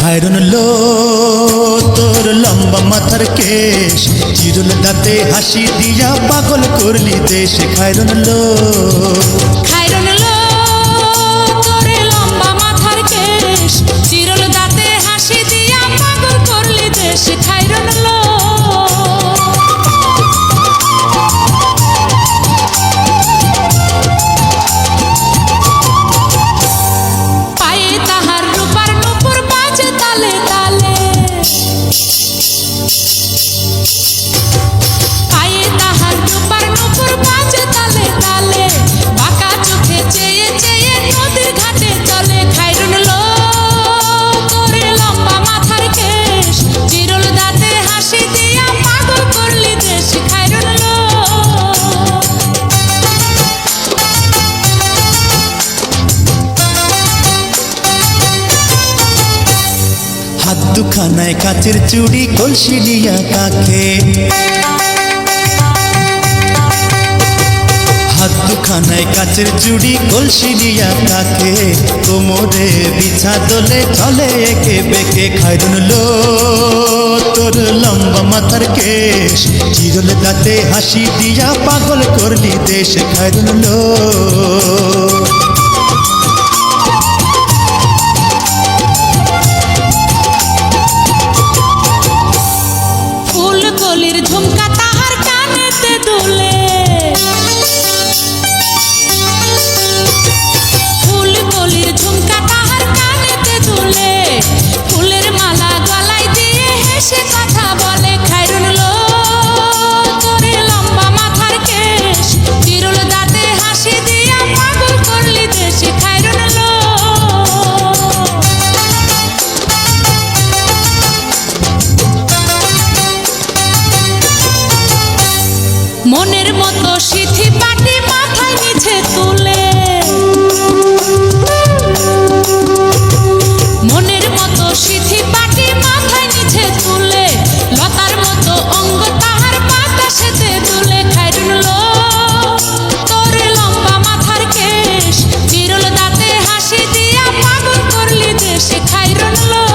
খায়রুন লো তোর লম্বা মাথার কেশ, চিরুল দাঁতে হাসি দিয়া পাগল করলি দেশ। খায়রুন লো খায়রুন লো তোর লম্বা মাথার কেশ, চিরল দাঁতে হাসি দিয়া পাগল করলি দেশ। খায়রুন লো পায়ে তাহার রূপার নূপুর বাজে তালে তালে, পায়ে তাহার রূপার নূপুর বাজে তালে তালে, বাঁকা চোখে চেয়ে চেয়ে নদীর ঘাটে চলে। খায়রুন লো তোর লম্বা মাথার কেশ, চিরল দাঁতে হাসি দিয়া পাগল করলি দেশ। খায়রুন লো হাত দুখানায় কাচের চুড়ি, কলসি নিয়া কাকে। হাত দুখানায় কাচের চুড়ি, কলসি নিয়া কাকে। কোমরে বিছা দোলে চলে একে বেঁকে। খায়রুন লো তোর লম্বা মাথার কেশ, চিরল দাঁতে হাসি দিয়া পাগল করলি দেশ। খায়রুন লো ফুল কলির ঝুমকা তাহার কানেতে দুলে, ফুল কলির ঝুমকা তাহার কানেতে দুলে, ফুলের মালা গলায় দিয়ে হেসে কথা বলে। খায়রুন লো তোর লম্বা মাথার কেশ, চিরল দাঁতে হাসি দিয়া পাগল করলি দেশ। খায়রুন লো মনের মতো সিথি পাটি মাথায় নিচে তুলে, মনের মতো সিথি পাটি মাথায় নিচে তুলে, লতার মতো অঙ্গ তাহার বাতাসেতে দুলে। খায়রুন লো তোর লম্বা মাথার কেশ, চিরল দাঁতে হাসি দিয়া পাগল করলি দেশ। খায়রুন লো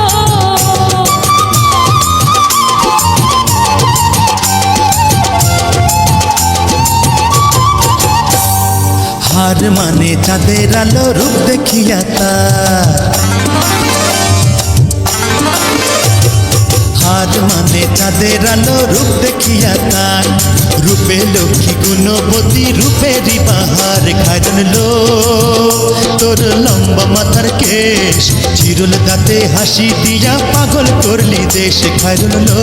হার মানে চাঁদের আলো, রূপ দেখিয়া তার। হার মানে চাঁদের আলো, রূপ দেখিয়া তার। রূপে লক্ষ্মী গুণবতী, রূপেরই বাহার। খায়রুন লো তোর লম্বা মাথার কেশ, চিরল দাঁতে হাসি দিয়া পাগল করলি দেশ। খায়রুন লো